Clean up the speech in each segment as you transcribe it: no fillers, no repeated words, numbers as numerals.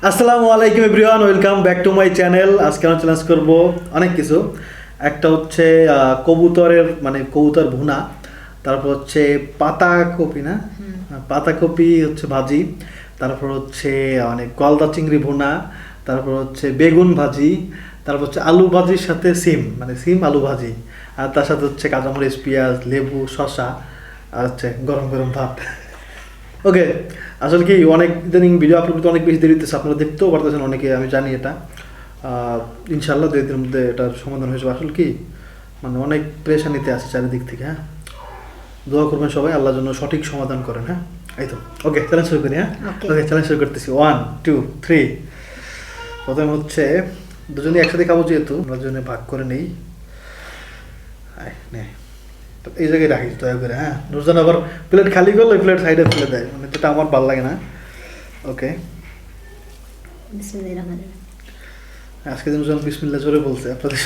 আসসালামু আলাইকুম everyone, welcome back to my channel. আজকে আমরা চ্যালেঞ্জ করব অনেক কিছু। একটা হচ্ছে কবুতরের কবুতর ভুনা, তারপর হচ্ছে পাতাকপি না পাতাকপি হচ্ছে ভাজি, তারপর হচ্ছে গলদা চিংড়ি ভুনা, তারপর হচ্ছে বেগুন ভাজি, তারপর হচ্ছে আলু ভাজির সাথে সিম সিম আলু ভাজি, আর তার সাথে হচ্ছে কাঁচামরিচ, পেঁয়াজ, লেবু, শসা, আর হচ্ছে গরম গরম ভাত। ওকে, আসলে কি অনেক ইদানিং ভিডিও আপলোড করতে অনেক বেশি দেরি হতেছে, আপনারা দেখতেও পারতেছেন অনেকে, আমি জানি এটা। ইনশাল্লাহ 2 দিনের মধ্যে এটার সমাধান হয়ে যাবে। আসলে কি অনেক প্রেশানিতে আছে চারিদিক থেকে। হ্যাঁ, দোয়া করবেন সবাই, আল্লাহর জন্য সঠিক সমাধান করেন। হ্যাঁ, এই তো। ওকে, চ্যালেঞ্জ শুরু করি। হ্যাঁ, ওকে, চ্যালেঞ্জ শুরু করতেছি। 1 2 3। প্রথমে হচ্ছে দুজনে একসাথে খাবো, যেহেতু আমরা দুজনে ভাগ করে নেই। নে, এই জায়গায় রাখিস দয়া করে। হ্যাঁ, দুজন আবার প্লেট খালি করলে প্লেট সাইডে ফেলে দেয়, যেটা আমার ভালো লাগে না। ওকে, আজকে দুজন বিসমিল্লাহ জোরে বলছে আপনাদের।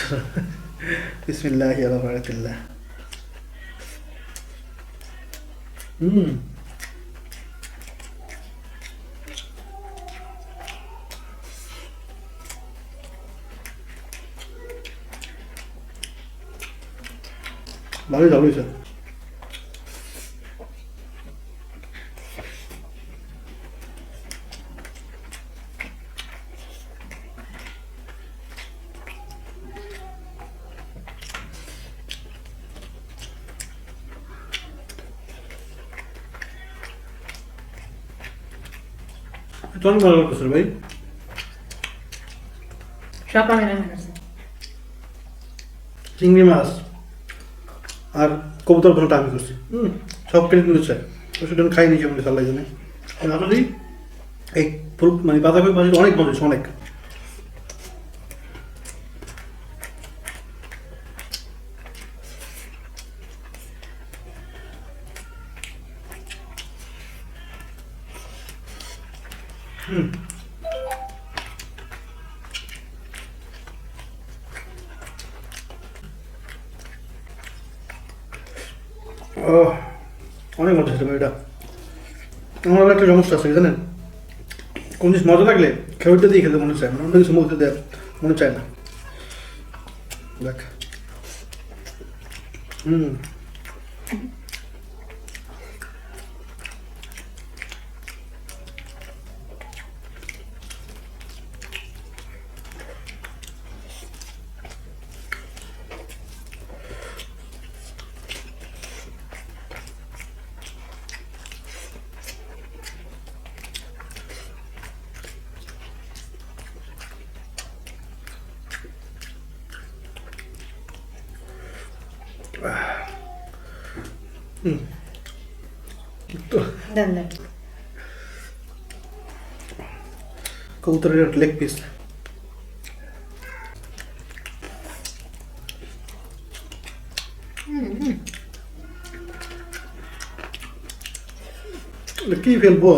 বিসমিল্লাহ আলা বারাকাতিল্লাহ। ভালোই ভালোই স্যার। অনেক ভালো লাগতেছে ভাই। সব আমি রান্না করছি। চিংড়ি মাছ আর কবুতর ভুনাটা আমি করছি। সব ক্রেডিট মিলেছে, সেটা খাইনি কেমন সাল্লাহ জানে। আসলে এই ফুল বাঁধাকপি ভাজি অনেক মজা, অনেক। অনেক মজা হচ্ছে এটা। আমার একটা সমস্যা আছে জানেন, কোন জিনিস মজা লাগলে খেউটা দিয়ে খেতে মনে চায়, অন্য কিছু মুখে দেয় মনে চায় না। দেখ, কবুতরের লেগ পিস। কি ফেলবো?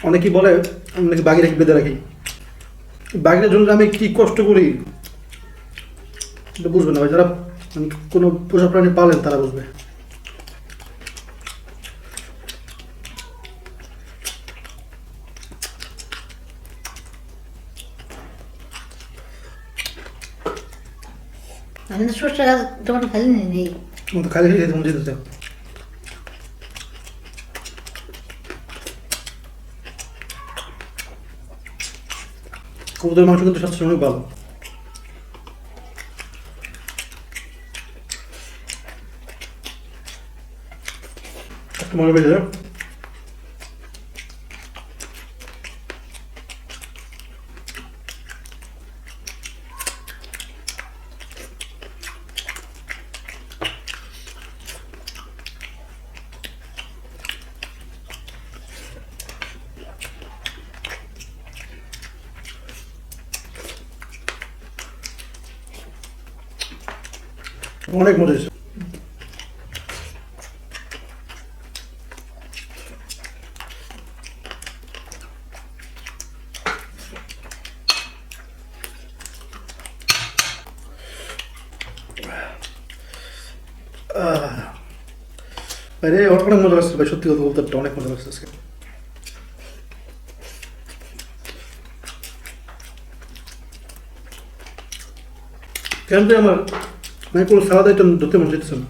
অনেকেই বলে আমি নাকি বাঘি রাখি, বেঁধে রাখি। বাঘের জন্য আমি কি কষ্ট করি এটা বুঝবে না ভাই, যারা কোনো পোষা প্রাণী পালেন তারা বুঝবে। আমি তো সরষে গাছ তোমার খালি নেই, খালি খালি যেতে মন যেতে। কবুতরের মাংস কিন্তু স্বাস্থ্যের অনেক ভালো। একটু মনে পেয়ে যাবে। অনেক মজা হয়েছে। আরে অনেক মজা লাগছে ভাই, সত্যি কথা বলতে অনেক মজা লাগছে আজকে। কেন তুই আমার মানে কোনো সালাদ আইটেম ধরতে মন চাইতেছে না।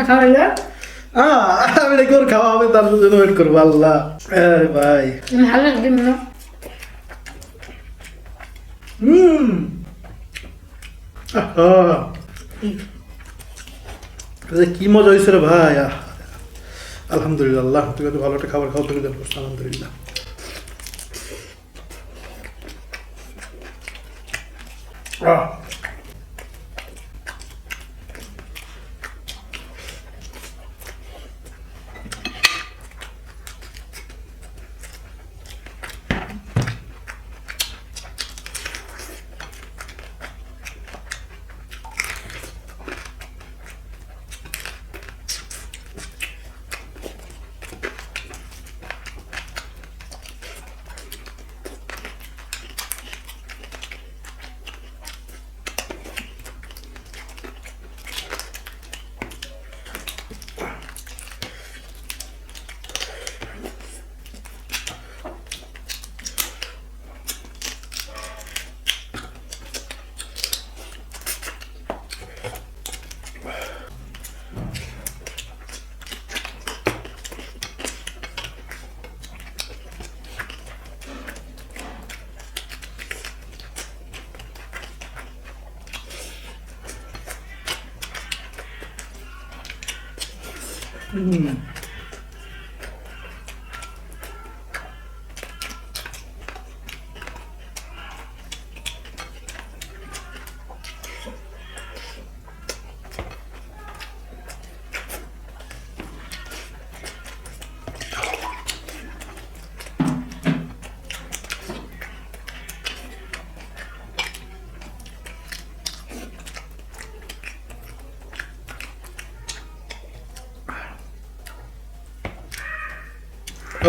খাওয়া হলো? আমি নাকি ওর খাওয়া হবে তার জন্য ওয়েট করবো। আল্লাহ আরে ভাই, ভালো লাগবে মনে কি মজা হয়েছে রে ভাই। আলহামদুলিল্লাহ, আল্লাহ তুমি এত ভালো একটা খাবার খাও, তুমি দেখ আলহামদুলিল্লাহ।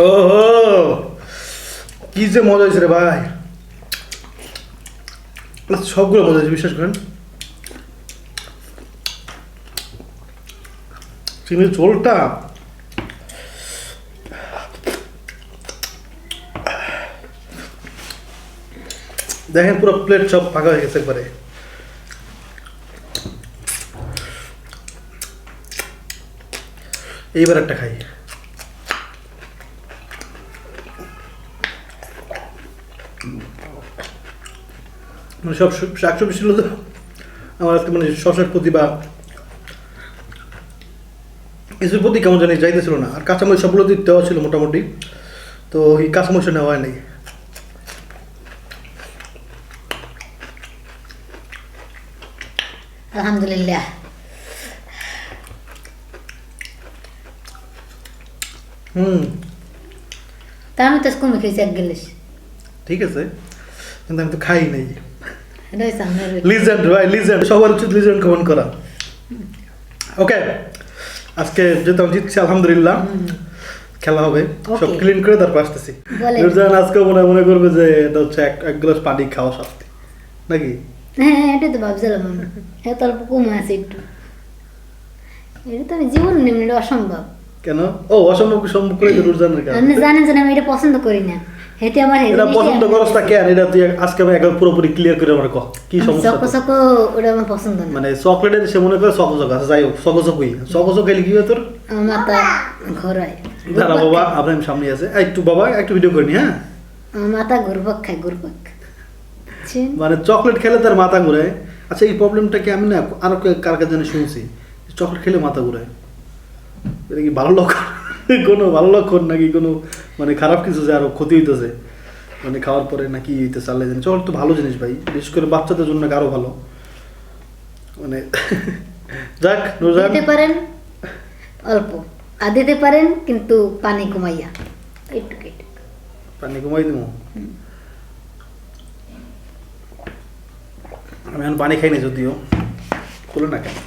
ও কি যে মজা হয়েছে রে ভাই, সবগুলো মজা হয়েছে বিশ্বাস করেন। চিংড়ির ঝোলটা দেখেন পুরো প্লেট সব ফাঁকা হয়ে গেছে একবারে। এইবার একটা খাই। মানে সব শাকসবজি ছিল তো আমার আজকে মানে শশার প্রতি বা কিছুর প্রতি কেমন জানি যাইতেছিল না। আর কাঁচামরিচ সবগুলো দেওয়া ছিল মোটামুটি, তো এই কাঁচামরিচ নেওয়া হয় নাই। আলহামদুলিল্লাহ। তা আমি তো কমে খেয়েছি এক গেলিস। ঠিক আছে, কিন্তু আমি তো খাই নাই। রয়েছে আমার লিজেন্ড ভাই, লিজেন্ড, সবার উচিত লিজেন্ড কমেন্ট করা। ওকে, আজকে যেহেতু আমি জিতছি আলহামদুলিল্লাহ, খেলা হবে, সব ক্লিন করে তারপর আসতেছি। নুরজাহান আজকে মনে করবে যে এটা হচ্ছে এক গ্লাস পানি খাওয়া শাস্তি নাকি? হ্যাঁ, এটা তো ভাবছিলাম আমি। এত অল্প কমে আছে একটু, এটা তো আমি জীবন নেমনি, এটা অসম্ভব। কেন? ও অসম্ভব কি সম্ভব করে নুরজাহানের কাছে? আপনি জানেন যে আমি এটা পছন্দ করি না। হেতে আমার এটা পছন্দ করছ না কেন? এটা তুই আজকে আমি একবার পুরোপুরি ক্লিয়ার করে আমার কহ কি সমস্যা? চকো চকো ওটা আমার পছন্দ না। মানে চকলেটের সে মনে করে চকো চকো আছে, যাই হোক চকো চকোই। চকো চকো খেলে কি হয় তোর? মাথা ঘোরায়। দাঁড়া বাবা, আপনার সামনে আছে, একটু বাবা একটু ভিডিও করি নি। হ্যাঁ, মাথা ঘুরপাক খায়, ঘুরপাক। মানে চকলেট খেলে তার মাথা ঘুরায়। আচ্ছা, এই প্রবলেমটা কি আমি না আরো কার কাছে জানি শুনছি, চকলেট খেলে মাথা ঘুরায়। এটা কি ভালো লক্ষণ? কোনো ভালো লক্ষণ নাকি কোনো মানে খারাপ কিছু যে আরো ক্ষতি হইতেছে মানে খাওয়ার পরে নাকি হইতেছে আল্লাহ জানে। চকলেট তো ভালো জিনিস ভাই, বিশেষ করে বাচ্চাদের জন্য আরো ভালো। মানে যাক নুরজাহান দিতে পারেন, অল্প আর দিতে পারেন, কিন্তু পানি কমাইয়া একটু একটু। পানি কমাই দিব। আমি এখন পানি খাই না যদিও, খুলে না কেন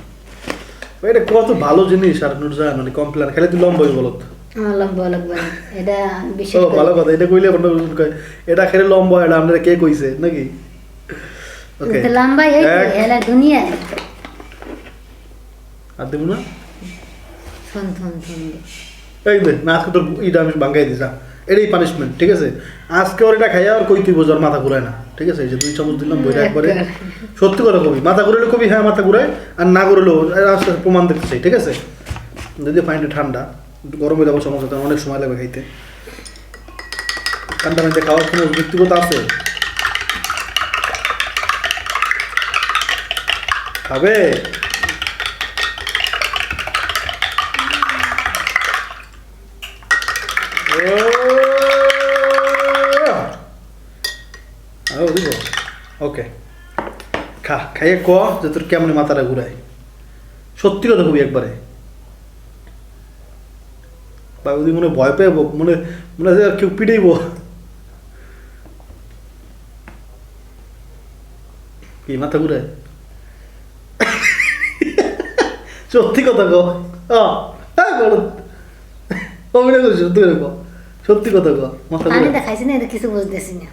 এটা কত ভালো জিনিস। আর নুরজান মানে কমপ্লেন খেলে তুই লম্বা বলো লম্বা লাগবে না, এটা বিশেষ ও ভালো কথা, এটা কইলে কোনো কয় এটা খেলে লম্বা, এটা আমরা কে কইছে নাকি? ওকে লম্বা এই এলা দুনিয়া। আর দেব না থন থন থন এই দে না, আজকে তোর এটা আমি ভাঙ্গাই দিছা, এটাই পানিশমেন্ট, ঠিক আছে? আজকে ওর এটা খাইয়া আর কই তুই বোঝার মাথা ঘুরায় না, ঠিক আছে? এই যে 2 চামচ দিলাম বইটা একবারে। সত্যি কথা কবি, মাথা ঘুরালে কবি হ্যাঁ মাথা ঘুরায়, আর না ঘুরালেও আস্তে আস্তে প্রমাণ দেখতে চাই, ঠিক আছে? যদি পানিটা ঠান্ডা, গরমে দেবো সমস্যা, তখন অনেক সময় লাগবে খাইতে। ঠান্ডা পানিতে খাওয়ার কোনো ব্যক্তিগত আছে? খাবে? ওকে খা, খাইয়ে ক যে তোর কেমন মাথাটা ঘুরায়। সত্যি কথা কবি একবারে, বাবুদি মনে ভয় পেয়ে মনে মনে হয় আর কেউ পিটাইব। কি মাথা ঘুরায়? সত্যি কথা ক, অভিনয় করছি, সত্যি করে ক, সত্যি কথা ক। মাথা পানিটা খাইছি না, এটা কিছু বুঝতেছি না।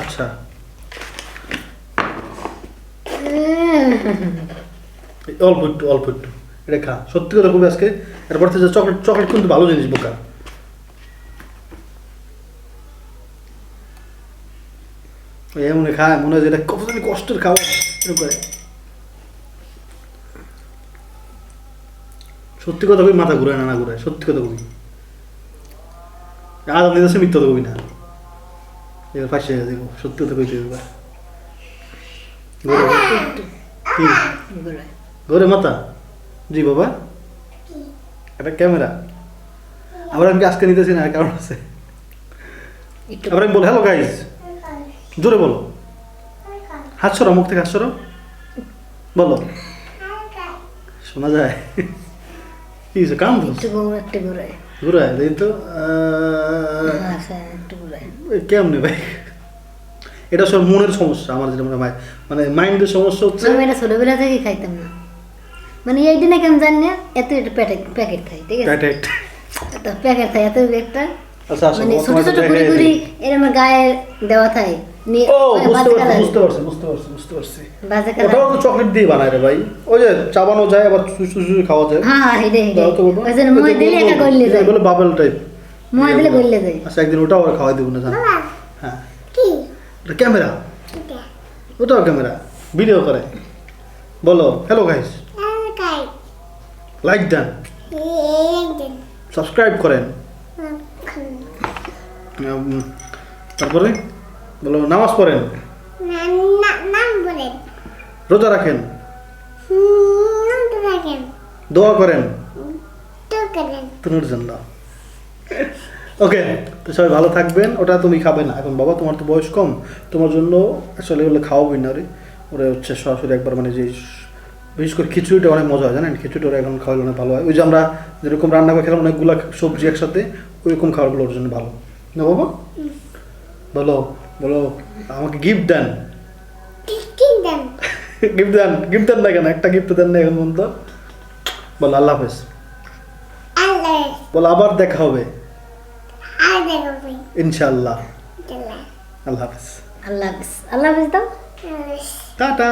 আচ্ছা অল্প একটু অল্প একটু এটা খা, সত্যি কথা কবি আজকে। এরপর থেকে চকলেট, চকলেট কিন্তু ভালো জিনিস বোকা। এমন খায় মনে হয় যে এটা কত জানি কষ্টের খাওয়া এরকম করে। সত্যি কথা কবি, মাথা ঘুরায় না, না ঘুরায়, সত্যি কথা কবি। আর আমি দেশে মিথ্যা কবি না, এবার ফাঁসে দেখো, সত্যি কথা কইতে এবার কি ঘরে মাথা। জি বাবা, এটা ক্যামেরা। আবার আমি আজকে নিতেছি না, কারণ আছে। আবার আমি বল হ্যালো গাইস, জোরে বলো, হাত সরো, মুখ থেকে হাত সরো, বলো, শোনা যায়। কি হয়েছে কাম ঘুরায় দেখি তো কেমনে ভাই? এটা সব মনের সমস্যা আমার, যেটা মনে হয় মানে মাইন্ডের সমস্যা হচ্ছে। আমি এটা ছোটবেলা থেকে খাইতাম না, মানে এই দিনে কেমন জানি না, এত একটা প্যাকেট খাই, ঠিক আছে? প্যাকেট খাই এত একটা, আচ্ছা আচ্ছা, মানে ছোট ছোট গুড়ি গুড়ি এরকম গায়ে দেওয়া থাকে। ওটাও তো চকলেট দিয়ে বানায় রে ভাই, ওই যে চাবানো যায় আবার সুসু খাওয়া যায়। হ্যাঁ হেডে হেডে ওই যে মুখে দিলে একা গললে যায়, বলে বাবল টাইপ, মুখে দিলে গললে যায়। আচ্ছা একদিন ওটাও আবার খাওয়াই দেব না জান। হ্যাঁ কি এটা ক্যামেরা, ওটাও ক্যামেরা, ভিডিও করে। বলো হ্যালো গাইস, লাইক দেন, সাবস্ক্রাইব করেন। তারপরে বলো নামাজ পড়েন, রোজা রাখেন, দোয়া করেন তোমার জন্য। ওকে, তো সবাই ভালো থাকবেন। ওটা তুমি খাবে না এখন বাবা, তোমার তো বয়স কম, তোমার জন্য আসলে ওগুলো খাওয়াবই না রে। ওরা হচ্ছে সরাসরি একবার মানে যে বিশেষ করে খিচুড়িটা অনেক মজা হয় জানেন, খিচুড়িটা ওরা এখন খাওয়ালে অনেক ভালো হয়। ওই যে আমরা যেরকম রান্না করে খেলাম অনেকগুলো সবজি একসাথে, ওইরকম খাবারগুলো ওর জন্য ভালো না বাবা? বলো বলো, আমাকে গিফট দেন, গিফট দেন, গিফট দেন না কেন? একটা গিফট দেন না এখন পর্যন্ত। বলো আল্লাহ হাফেজ, বলো আবার দেখা হবে ইনশাআল্লাহ। আল্লাহ হাফেজ, আল্লাহ হাফেজ, আল্লাহ হাফেজ দাও, টাটা।